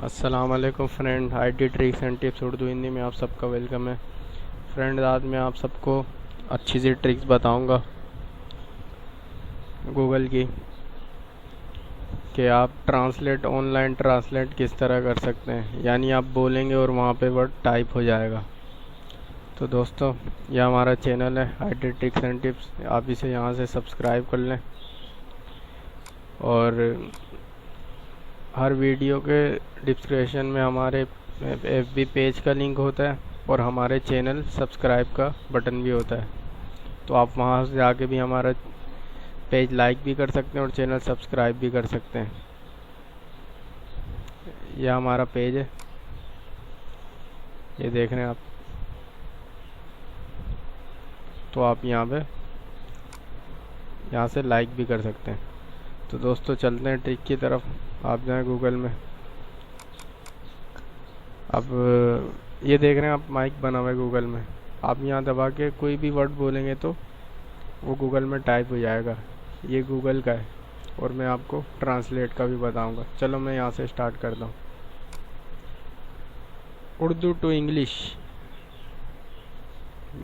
अस्सलाम वालेकुम friend. IT tricks and tips Urdu Hindi में आप सबका वेलकम है। फ्रेंड, आज मैं आप सबको अच्छी सी ट्रिक्स बताऊंगा गूगल की कि आप ऑनलाइन ट्रांसलेट किस तरह कर सकते हैं। यानी आप बोलेंगे और वहाँ पे वर्ड टाइप हो जाएगा। तो दोस्तों, यह हमारा चैनल है आईटी ट्रिक्स एंड टिप्स। आप इसे यहाँ से सब्सक्राइब कर लें और हर वीडियो के डिस्क्रिप्शन में हमारे एफबी पेज का लिंक होता है और हमारे चैनल सब्सक्राइब का बटन भी होता है। तो आप वहां से जाके भी हमारा पेज लाइक भी कर सकते हैं और चैनल सब्सक्राइब भी कर सकते हैं। यह हमारा पेज है, ये देख रहे हैं आप। तो आप यहाँ से लाइक भी कर सकते हैं। तो दोस्तों, चलते हैं ट्रिक की तरफ। आप जाएं गूगल में। अब ये देख रहे हैं आप, माइक बना हुआ है गूगल में। आप यहाँ दबा के कोई भी वर्ड बोलेंगे तो वो गूगल में टाइप हो जाएगा। ये गूगल का है और मैं आपको ट्रांसलेट का भी बताऊंगा। चलो मैं यहाँ से स्टार्ट करता हूँ। उर्दू टू इंग्लिश,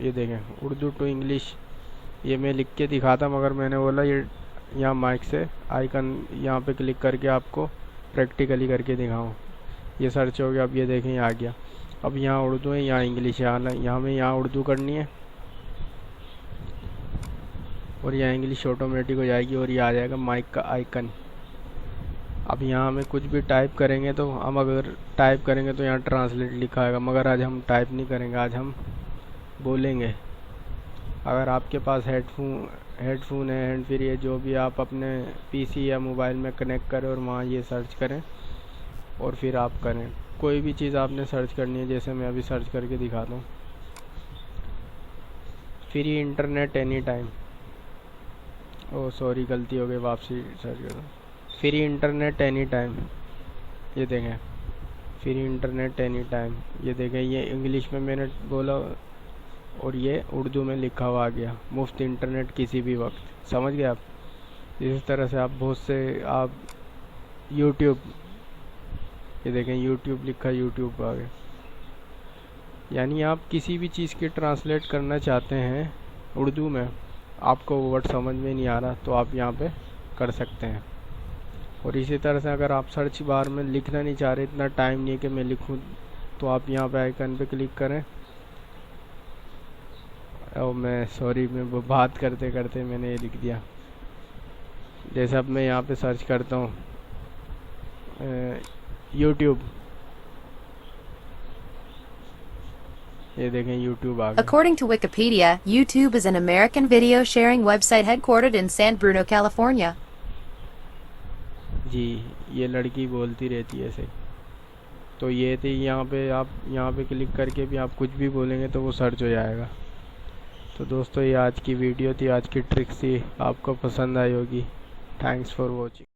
ये देखें, उर्दू टू इंग्लिश। ये मैं लिख के दिखाता, मगर मैंने बोला ये यहाँ माइक से आइकन यहाँ पे क्लिक करके आपको प्रैक्टिकली करके दिखाऊं। ये सर्च हो गया। अब ये देखें, ये आ गया। अब यहाँ उर्दू है, यहाँ इंग्लिश है। यहाँ उर्दू करनी है और यहाँ इंग्लिश ऑटोमेटिक हो जाएगी और ये आ जाएगा माइक का आइकन। अब यहाँ हमें कुछ भी टाइप करेंगे तो अगर टाइप करेंगे तो यहाँ ट्रांसलेट लिखा आएगा, मगर आज हम टाइप नहीं करेंगे, आज हम बोलेंगे। अगर आपके पास हेडफोन है, हैंड फ्री है, जो भी, आप अपने पीसी या मोबाइल में कनेक्ट करें और वहाँ ये सर्च करें और फिर आप करें। कोई भी चीज़ आपने सर्च करनी है, जैसे मैं अभी सर्च करके दिखाता हूँ। Free internet any time. Oh sorry, गलती हो गई, वापसी सर्च कर दो। फ्री इंटरनेट एनी टाइम, ये देखें, फ्री इंटरनेट एनी टाइम। ये देखें, ये इंग्लिश में मैंने बोला और ये उर्दू में लिखा हुआ आ गया, मुफ्त इंटरनेट किसी भी वक्त। समझ गए आप? इस तरह से आप बहुत से, आप यूट्यूब, ये देखें यूट्यूब लिखा, यूट्यूब आ गया। यानी आप किसी भी चीज़ के ट्रांसलेट करना चाहते हैं उर्दू में, आपको वो वर्ड समझ में नहीं आ रहा, तो आप यहाँ पे कर सकते हैं। और इसी तरह से अगर आप सर्च बार में लिखना नहीं चाह रहे, इतना टाइम नहीं है कि मैं लिखूँ, तो आप यहाँ पे आइकन पे क्लिक करें। और मैं बात करते करते मैंने ये लिख दिया। जैसे अब मैं यहाँ पे सर्च करता हूँ यूट्यूब, ये देखें यूट्यूब आ गया। According to Wikipedia, YouTube is an American video sharing website headquartered in San Bruno, California. जी, ये लड़की बोलती रहती है ऐसे। तो ये थी, यहाँ पे आप यहाँ पे क्लिक करके भी आप कुछ भी बोलेंगे तो वो सर्च हो जाएगा। तो दोस्तों, ये आज की वीडियो थी, आज की ट्रिक्स थी, आपको पसंद आई होगी। Thanks for watching.